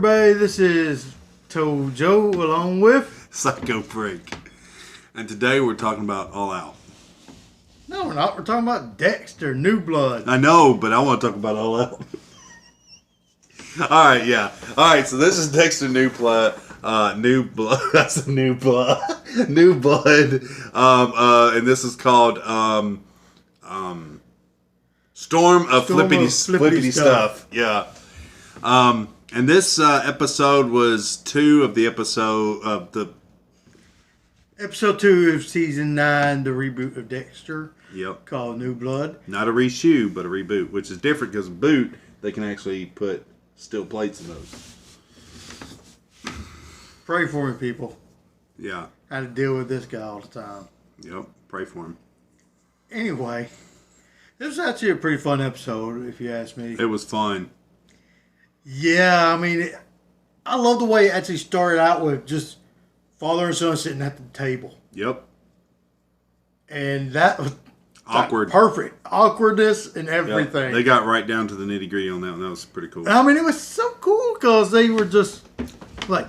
everybody, this is Tojo along with... Psycho Freak. And today we're talking about All Out. No, we're not. We're talking about Dexter New Blood. I know, but I want to talk about All Out. Alright, yeah. Alright, so this is Dexter New Blood. New Blood. That's a New Blood. New Blood. And this is called Storm of Flippity Stuff. Yeah. And this episode was 2 of the episode of the... Episode 2 of Season 9, the reboot of Dexter. Yep. Called New Blood. Not a reshoot, but a reboot, which is different because boot, they can actually put steel plates in those. Pray for me, people. Yeah. I had to deal with this guy all the time. Yep. Pray for him. Anyway, this was actually a pretty fun episode, if you ask me. It was fun. Yeah, I mean, I love the way it actually started out with just father and son sitting at the table. Yep. And that was awkward. Perfect. Awkwardness and everything. Yep. They got right down to the nitty gritty on that one. That was pretty cool. I mean, it was so cool because they were just like,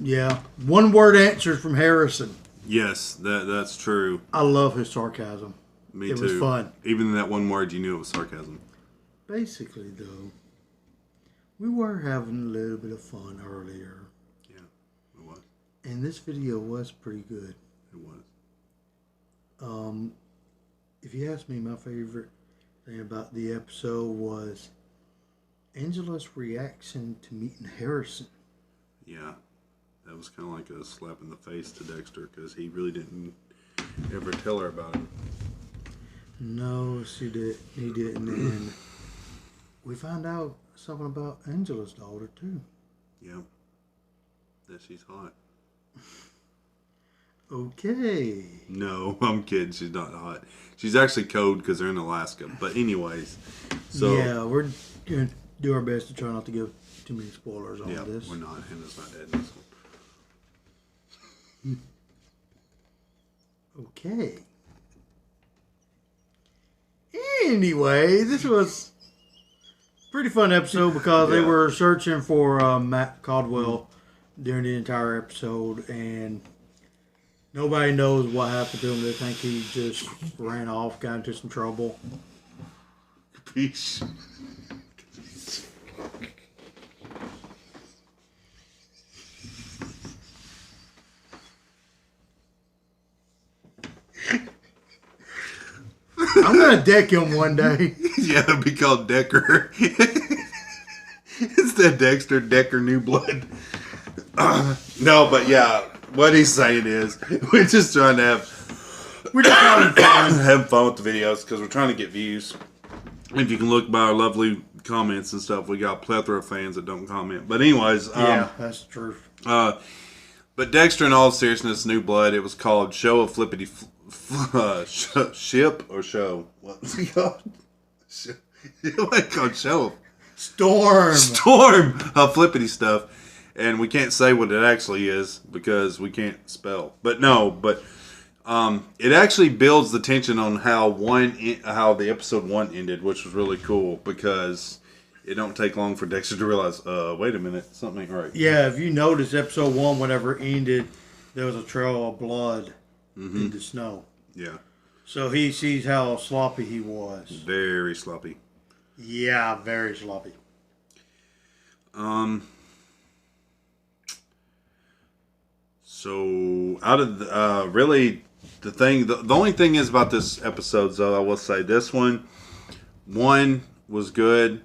yeah, one word answers from Harrison. Yes, that's true. I love his sarcasm. Me too. It was fun. Even that one word, you knew it was sarcasm. Basically, though, we were having a little bit of fun earlier. Yeah, it was. And this video was pretty good. It was. If you ask me, my favorite thing about the episode was Angela's reaction to meeting Harrison. Yeah, that was kind of like a slap in the face to Dexter because he really didn't ever tell her about him. No, he didn't. And we found out something about Angela's daughter, too. Yeah, that she's hot. Okay. No, I'm kidding. She's not hot. She's actually cold because they're in Alaska. But anyways, so yeah, we're gonna do our best to try not to give too many spoilers on this. Yeah, we're not. Hannah's not dead in this one. Okay. Anyway, this was a pretty fun episode because they were searching for Matt Caldwell during the entire episode, and nobody knows what happened to him. They think he just ran off, got into some trouble. Peace. I'm going to deck him one day. Yeah, it'll be called Decker. It's that Dexter New Blood. No, but yeah, what he's saying is we're just trying to We're just having fun. have fun with the videos because we're trying to get views. If you can look by our lovely comments and stuff, we got a plethora of fans that don't comment. But anyways, yeah, that's true. But Dexter, in all seriousness, New Blood. It was called Show of Flippity Ship or Show. What's it called? What called Show? Storm of Flippity Stuff. And we can't say what it actually is because we can't spell. But no, it actually builds the tension on how the episode 1 ended, which was really cool because it don't take long for Dexter to realize, wait a minute, something ain't right. Yeah, if you notice, episode 1, whenever it ended, there was a trail of blood in the snow. Yeah. So he sees how sloppy he was. Very sloppy. Yeah, very sloppy. So out of the, really the only thing is about this episode, though, I will say this one was good.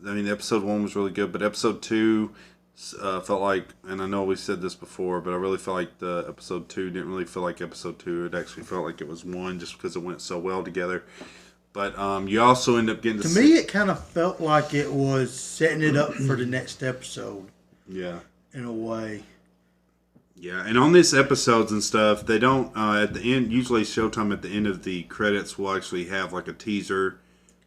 I mean, episode 1 was really good, but episode 2 felt like, and I know we said this before, but I really felt like the episode 2 didn't really feel like episode 2. It actually felt like it was 1 just because it went so well together. But you also end up getting to me, it kind of felt like it was setting it up for the next episode. Yeah. In a way. Yeah, and on these episodes and stuff, they don't, at the end, usually Showtime at the end of the credits will actually have like a teaser.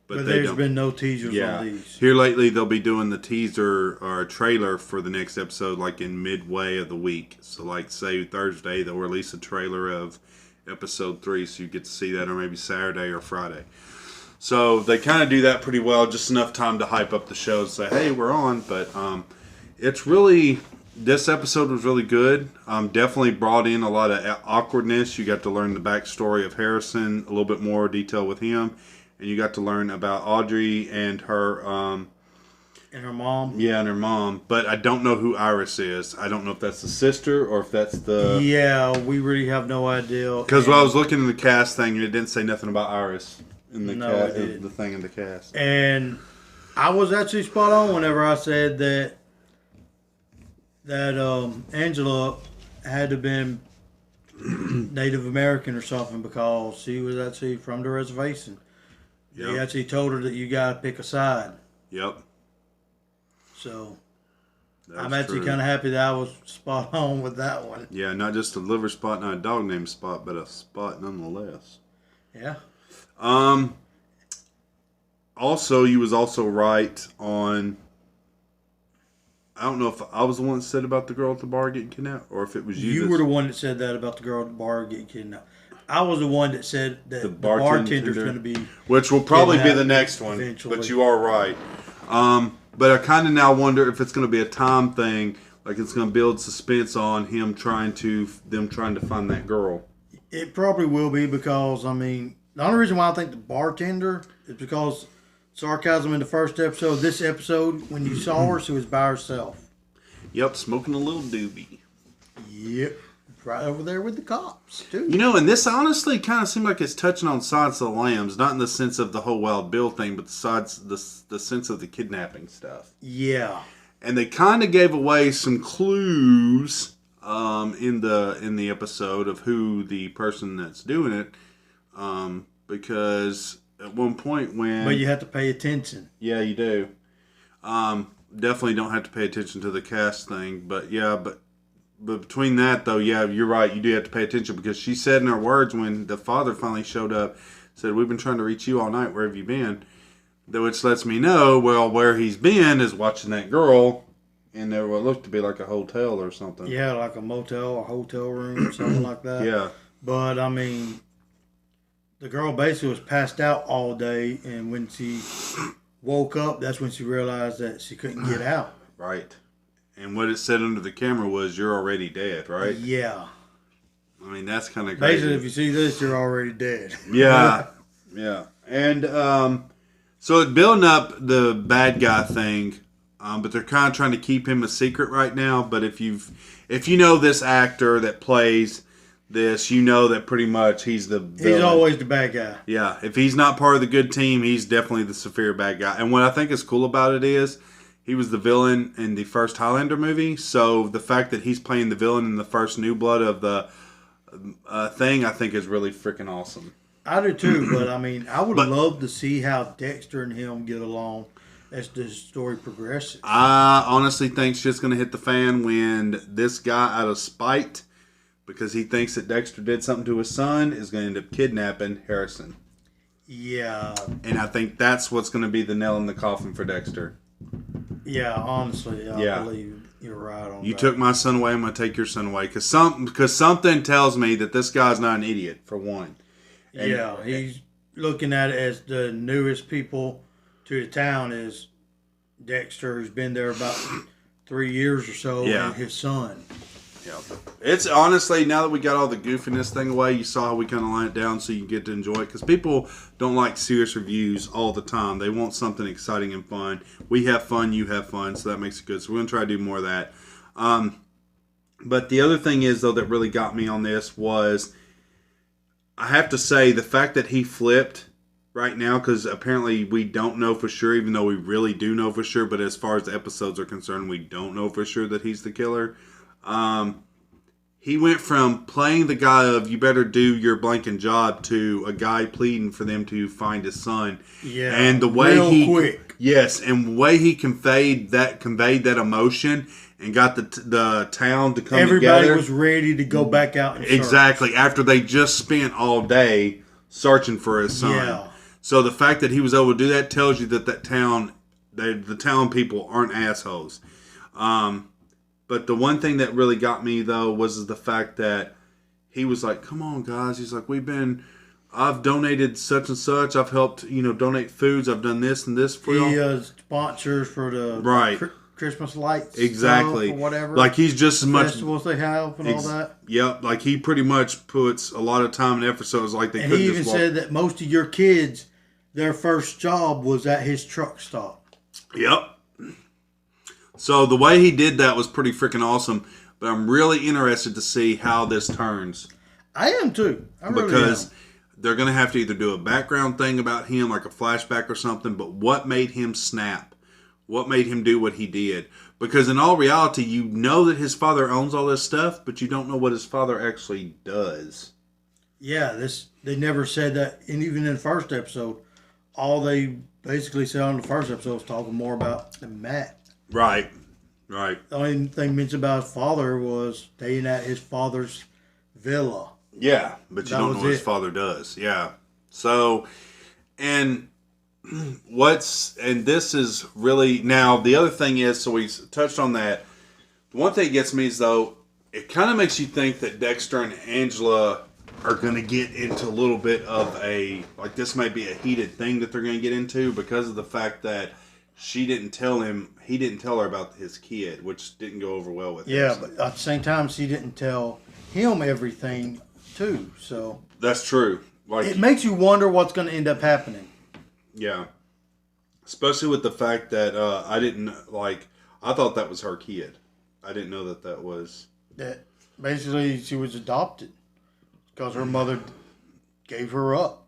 But there's been no teasers on these. Here lately, they'll be doing the teaser or trailer for the next episode like in midway of the week. So like say Thursday, they'll release a trailer of episode 3 so you get to see that, or maybe Saturday or Friday. So they kind of do that pretty well, just enough time to hype up the show and say, hey, we're on. But it's really, this episode was really good. Definitely brought in a lot of awkwardness. You got to learn the backstory of Harrison, a little bit more detail with him, and you got to learn about Audrey and her. And her mom. Yeah, and her mom. But I don't know who Iris is. I don't know if that's the sister or if that's the. Yeah, we really have no idea. Because when I was looking in the cast thing, it didn't say nothing about Iris in the it the thing in the cast. And I was actually spot on whenever I said that Angela had to have been Native American or something because she was actually from the reservation. Yep. They actually told her that you got to pick a side. Yep. So I'm actually kind of happy that I was spot on with that one. Yeah, not just a liver spot, not a dog named Spot, but a spot nonetheless. Yeah. Also, you was also right on. I don't know if I was the one that said about the girl at the bar getting kidnapped, or if it was you. You were the one that said that about the girl at the bar getting kidnapped. I was the one that said that the bartender's going to be, which will probably be the next one. Eventually. But you are right. But I kind of now wonder if it's going to be a time thing, like it's going to build suspense on them trying to find that girl. It probably will be because the only reason why I think the bartender is because sarcasm in the first episode. This episode, when you saw her, she was by herself. Yep, smoking a little doobie. Yep, right over there with the cops too. And this honestly kind of seemed like it's touching on Silence of the Lambs, not in the sense of the whole Wild Bill thing, but the sense of the kidnapping stuff. Yeah, and they kind of gave away some clues in the episode of who the person that's doing it, because at one point but you have to pay attention. Yeah, you do. Definitely don't have to pay attention to the cast thing, but between that, though, yeah, you're right. You do have to pay attention because she said in her words when the father finally showed up, said, "We've been trying to reach you all night. Where have you been?" Which lets me know, well, where he's been is watching that girl in there what looked to be like a hotel or something. Yeah, like a motel or hotel room or something like that. Yeah. But, the girl basically was passed out all day, and when she woke up, that's when she realized that she couldn't get out. Right. And what it said under the camera was, "You're already dead," right? Yeah. That's kind of crazy. Basically, if you see this, you're already dead. Yeah. Yeah. And so it's building up the bad guy thing, but they're kind of trying to keep him a secret right now. But if you know this actor that plays this, you know that pretty much he's the villain. He's always the bad guy. Yeah. If he's not part of the good team, he's definitely the severe bad guy. And what I think is cool about it is, he was the villain in the first Highlander movie, so the fact that he's playing the villain in the first New Blood of the thing, I think is really freaking awesome. I do too, but I would love to see how Dexter and him get along as the story progresses. I honestly think shit's going to hit the fan when this guy, out of spite, because he thinks that Dexter did something to his son, is going to end up kidnapping Harrison. Yeah. And I think that's what's going to be the nail in the coffin for Dexter. Yeah, honestly, I believe you're right on that. You took my son away, I'm going to take your son away. Because something tells me that this guy's not an idiot, for one. And he's looking at it as the newest people to the town is Dexter, who's been there about 3 years or so, and his son. Yeah. It's honestly, now that we got all the goofiness thing away, you saw how we kind of line it down so you can get to enjoy it. Because people don't like serious reviews all the time. They want something exciting and fun. We have fun, you have fun, so that makes it good. So we're going to try to do more of that. But the other thing is, though, that really got me on this was, I have to say, the fact that he flipped right now, because apparently we don't know for sure, even though we really do know for sure. But as far as the episodes are concerned, we don't know for sure that he's the killer. He went from playing the guy of "you better do your blanking job" to a guy pleading for them to find his son. Yeah, and the way quick. Yes, and the way he conveyed that emotion and got the town to come together. Everybody was ready to go back out and search. Exactly, after they just spent all day searching for his son. Yeah. So the fact that he was able to do that tells you that the town people aren't assholes. But the one thing that really got me, though, was the fact that he was like, "Come on, guys." He's like, I've donated such and such. I've helped, donate foods. I've done this and this for you. He sponsors for the Christmas lights, exactly, stuff or whatever. Like he's just as much festivals they have and all that. Yep, like he pretty much puts a lot of time and effort. So it's like they couldn't he just even walk. said that most of your kids, their first job was at his truck stop. Yep. So the way he did that was pretty freaking awesome. But I'm really interested to see how this turns. I am too. Because they're going to have to either do a background thing about him, like a flashback or something. But what made him snap? What made him do what he did? Because in all reality, you know that his father owns all this stuff, but you don't know what his father actually does. Yeah, they never said that. And even in the first episode, all they basically said on the first episode was talking more about the Matt. Right. The only thing mentioned about his father was staying at his father's villa. Yeah, but you don't know what his father does. Yeah. So, and this is really, now the other thing is, so we touched on that. The one thing that gets me is, though, it kind of makes you think that Dexter and Angela are going to get into a little bit of like this might be a heated thing that they're going to get into because of the fact that he didn't tell her about his kid, which didn't go over well with him. Yeah, but at the same time, she didn't tell him everything, too. So that's true. Like, it makes you wonder what's going to end up happening. Yeah. Especially with the fact that I thought that was her kid. I didn't know that was. That basically she was adopted because her mother gave her up.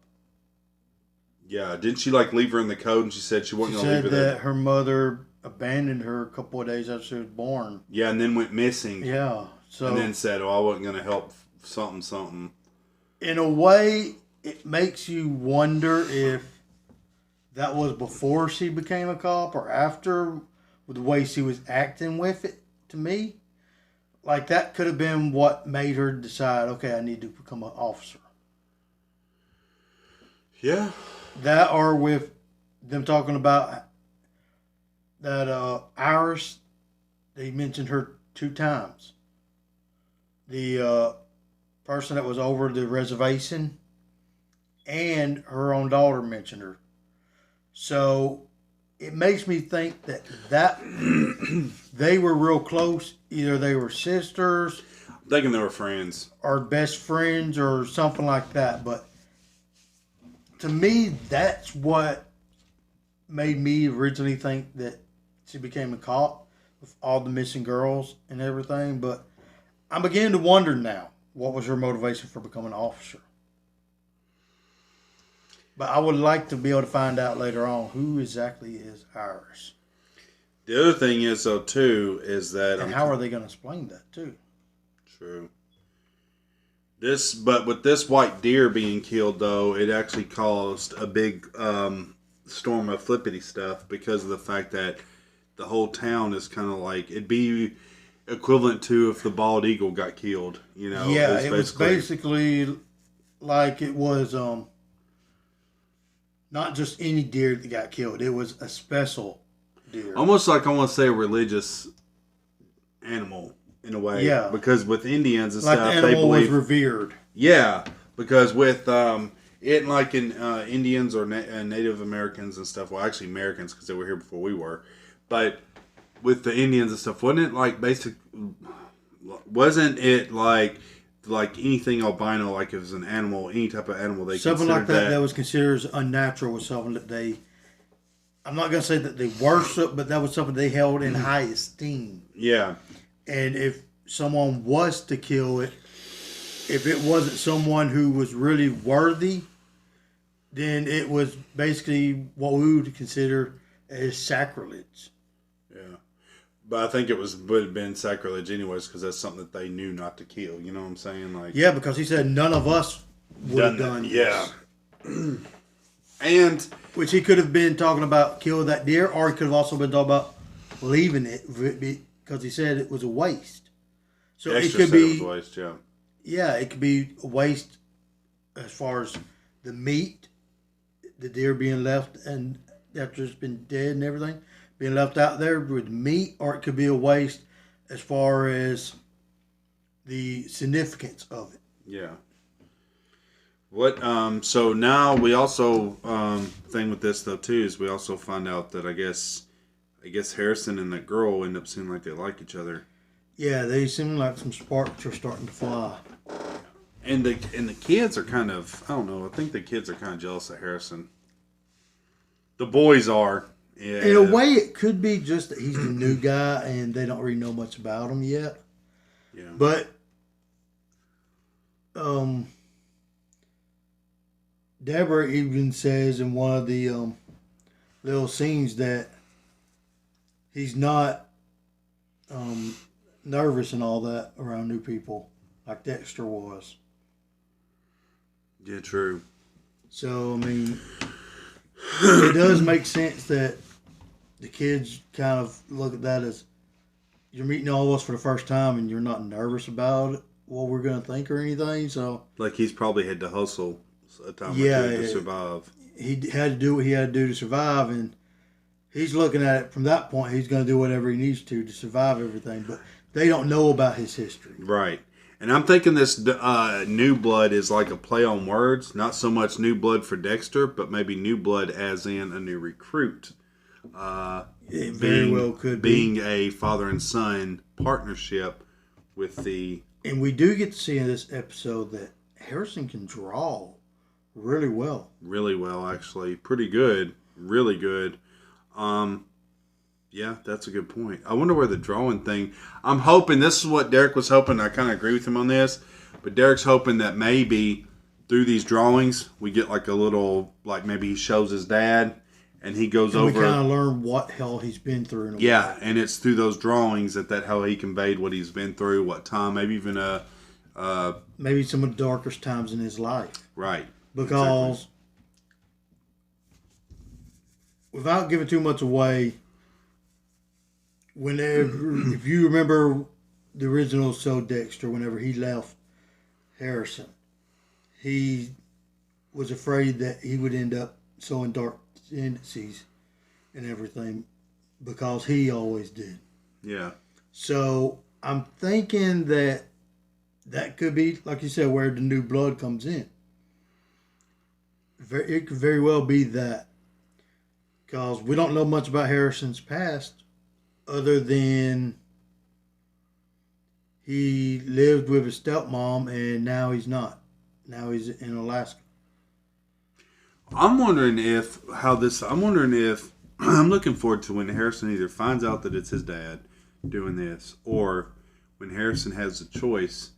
Yeah, didn't she leave her in the code and she said she wasn't going to leave her there? She said that her mother abandoned her a couple of days after she was born. Yeah, and then went missing. Yeah. So, and then said, I wasn't going to help something. In a way, it makes you wonder if that was before she became a cop or after, with the way she was acting with it, to me. Like, that could have been what made her decide, okay, I need to become an officer. Yeah. That, or with them talking about that Iris, they mentioned her 2 times. The person that was over the reservation and her own daughter mentioned her. So it makes me think that they were real close. Either they were sisters. I'm thinking they were friends. Or best friends or something like that. But to me, that's what made me originally think that she became a cop with all the missing girls and everything. But I'm beginning to wonder now, what was her motivation for becoming an officer? But I would like to be able to find out later on who exactly is Iris. The other thing is, though, too, is that... And how are they going to explain that, too? True. But with this white deer being killed, though, it actually caused a big storm of flippity stuff because of the fact that the whole town is kind of like... It'd be equivalent to if the bald eagle got killed, you know? Yeah, it was basically like it was... not just any deer that got killed. It was a special deer. Almost like I want to say a religious animal in a way. Yeah. Because with Indians and like stuff, the animal they believe was revered. Yeah, because with it like in Indians or Native Americans and stuff. Well, actually Americans because they were here before we were. But with the Indians and stuff, wasn't it like anything albino, like if it was an animal, any type of animal, they something like that was considered unnatural, was something that they, I'm not going to say that they worship, but that was something they held in high esteem. Yeah. And if someone was to kill it, if it wasn't someone who was really worthy, then it was basically what we would consider as sacrilege. Yeah. But I think would have been sacrilege anyways, because that's something that they knew not to kill. You know what I'm saying? Like, yeah, because he said none of us would have done this. Yeah. And which he could have been talking about killing that deer, or he could have also been talking about leaving it because he said it was a waste. So it could be it was a waste, yeah. Yeah, it could be a waste as far as the meat, the deer being left and after it's been dead and everything, being left out there with meat, or it could be a waste as far as the significance of it. Yeah. What? So now we also thing with this though too is we also find out that I guess I guess Harrison and that girl end up seeming like they like each other. Yeah, they seem like some sparks are starting to fly. And the kids are kind of, I don't know, I think the kids are kind of jealous of Harrison. The boys are. Yeah. In a way, it could be just that he's the new guy and they don't really know much about him yet. Yeah. But, Deborah even says in one of the little scenes that he's not nervous and all that around new people like Dexter was. Yeah, true. So, I mean, it does make sense that the kids kind of look at that as you're meeting all of us for the first time and you're not nervous about what we're going to think or anything. So, like he's probably had to hustle a time or two to survive. He had to do what he had to do to survive, and he's looking at it from that point. He's going to do whatever he needs to survive everything, but they don't know about his history. Right. And I'm thinking this New Blood is like a play on words. Not so much New Blood for Dexter, but maybe New Blood as in a new recruit. It very well could be. Being a father and son partnership with the... And we do get to see in this episode that Harrison can draw really well. Really well, actually. Pretty good. Really good. Yeah, that's a good point. I wonder where the drawing thing... I'm hoping, this is what Derek was hoping, I kind of agree with him on this, but Derek's hoping that maybe through these drawings, we get like a little, like maybe he shows his dad, and he goes over... we kind of learn what hell he's been through. In a yeah, way. And it's through those drawings that how he conveyed what he's been through, what time, maybe even maybe some of the darkest times in his life. Right. Because, exactly. Without giving too much away... Whenever, if you remember the original Dexter, whenever he left Harrison, he was afraid that he would end up sowing dark tendencies and everything because he always did. Yeah. So I'm thinking that could be, like you said, where the new blood comes in. It could very well be that because we don't know much about Harrison's past. Other than he lived with his stepmom and now he's not. Now he's in Alaska. I'm wondering if I'm looking forward to when Harrison either finds out that it's his dad doing this, or when Harrison has a choice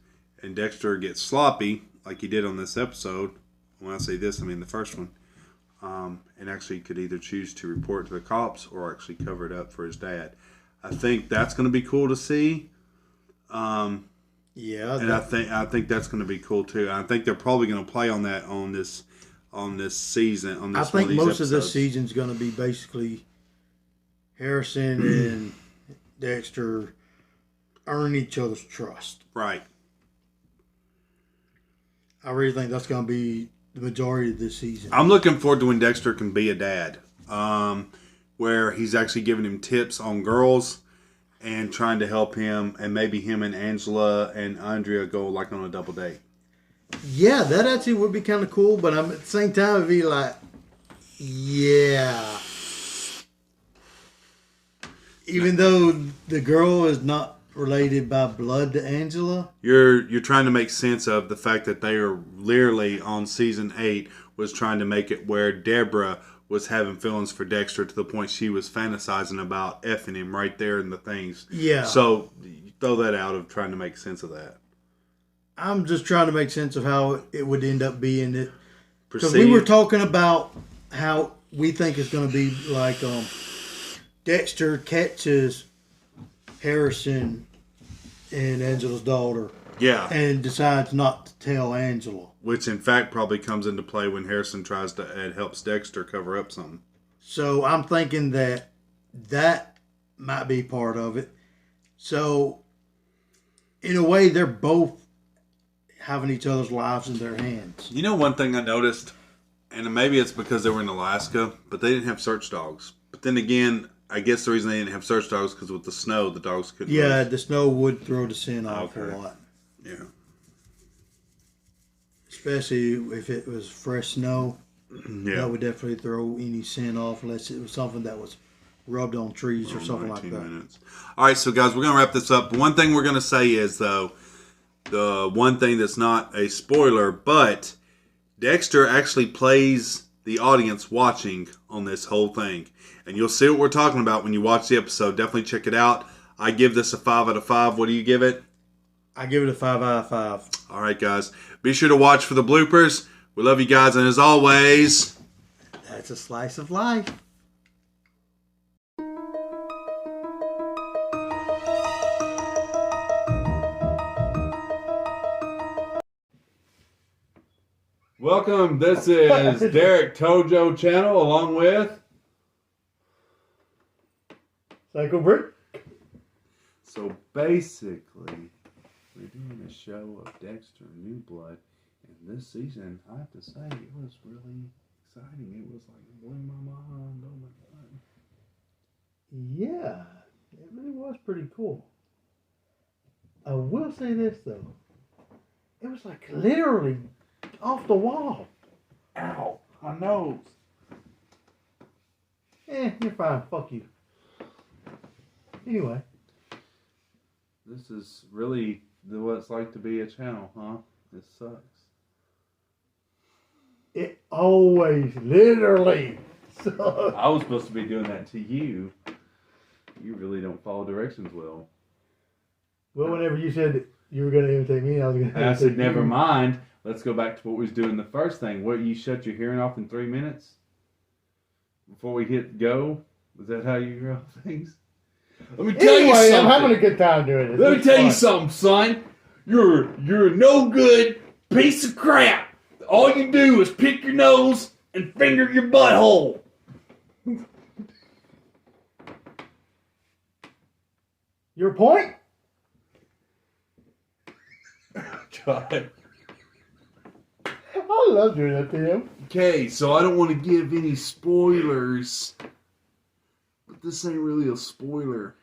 and Dexter gets sloppy like he did on this episode. When I say this, I mean the first one. And actually could either choose to report to the cops or actually cover it up for his dad. I think that's going to be cool to see. Yeah, and I think that's going to be cool too. I think they're probably going to play on that on this season. On this, I think most episodes. of this season is going to be basically Harrison and Dexter earn each other's trust. Right. I really think that's going to be the majority of this season. I'm looking forward to when Dexter can be a dad. Where he's actually giving him tips on girls and trying to help him, and maybe him and Angela and Andrea go like on a double date. Yeah, that actually would be kind of cool, but at the same time, it'd be like, yeah. Even though the girl is not related by blood to Angela. You're trying to make sense of the fact that they are literally on season 8 was trying to make it where Deborah was having feelings for Dexter to the point she was fantasizing about effing him right there in the things. Yeah. So you throw that out of trying to make sense of that. I'm just trying to make sense of how it would end up being it. Because we were talking about how we think it's going to be like Dexter catches Harrison and Angela's daughter. Yeah. And decides not to tell Angela. Which, in fact, probably comes into play when Harrison tries to and helps Dexter cover up something. So I'm thinking that might be part of it. So, in a way, they're both having each other's lives in their hands. You know one thing I noticed, and maybe it's because they were in Alaska, but they didn't have search dogs. But then again, I guess the reason they didn't have search dogs because with the snow, the dogs couldn't. Yeah, move. The snow would throw the scent off a lot. Yeah. Especially if it was fresh snow. Yeah. That would definitely throw any scent off unless it was something that was rubbed on trees or something like 19 that. minutes. All right, so guys, we're going to wrap this up. One thing we're going to say is, though, the one thing that's not a spoiler, but Dexter actually plays the audience watching on this whole thing. And you'll see what we're talking about when you watch the episode. Definitely check it out. I give this a 5 out of 5. What do you give it? I give it a 5 out of 5. All right, guys. Be sure to watch for the bloopers. We love you guys. And as always, that's a slice of life. welcome. This is Derek Tojo Channel along with... Psycho Brick. So basically, we're doing a show of Dexter New Blood. And this season, I have to say, it was really exciting. It was like, it blew my mind. Oh my God. Yeah, it really was pretty cool. I will say this, though. It was like literally off the wall. Ow, my nose. You're fine. Fuck you. Anyway. This is really what it's like to be a channel, huh? It sucks. It always literally sucks. I was supposed to be doing that to you. You really don't follow directions well. Well, whenever you said that you were going to imitate me, I was going to And I said, never mind. Let's go back to what we was doing the first thing. What, you shut your hearing off in 3 minutes? Before we hit go? Was that how you wrote things? Let me tell you something. I'm having a good time doing this. Let me tell you something, son. You're a no good piece of crap. All you do is pick your nose and finger your butthole. Your point? God. I love doing that to him. Okay, so I don't want to give any spoilers, but this ain't really a spoiler.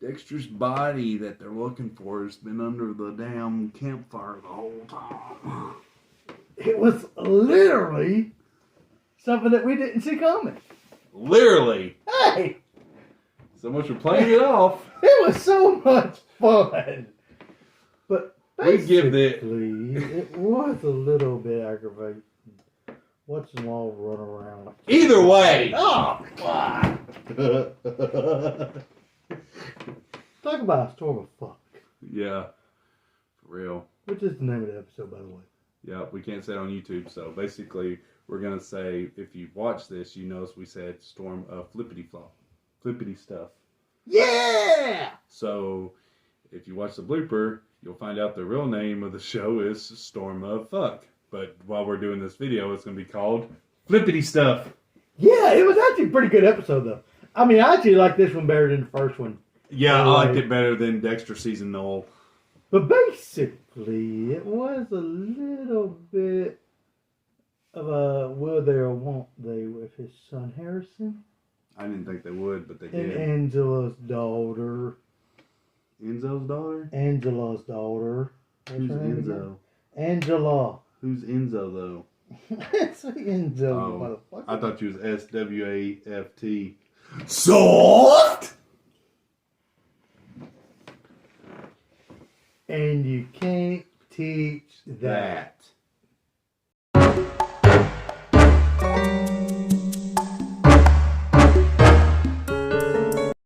Dexter's body that they're looking for has been under the damn campfire the whole time. It was literally something that we didn't see coming. Literally. Hey! So much for playing it off. It was so much fun. But We give basically, it was a little bit aggravating. Watching them all run around. Like, Either way. oh, God. Talk about a storm of fuck. Yeah. For real. Which is the name of the episode, by the way. Yeah, we can't say it on YouTube. So basically, we're going to say, if you watch this, you notice we said storm of flippity stuff. Yeah! So, if you watch the blooper, you'll find out the real name of the show is Storm of Fuck. But while we're doing this video, it's going to be called Flippity Stuff. Yeah, it was actually a pretty good episode, though. I mean, I actually like this one better than the first one. Yeah, I liked it better than Dexter Season 0. But basically, it was a little bit of a will they or won't they with his son Harrison. I didn't think they would, but they And did. Angela's daughter. Enzo's daughter? Angela's daughter. What's Who's her name Enzo? again? Angela. Who's Enzo, though? Say Enzo, you motherfucker. I thought you was SWAFT. Soft! And you can't teach that.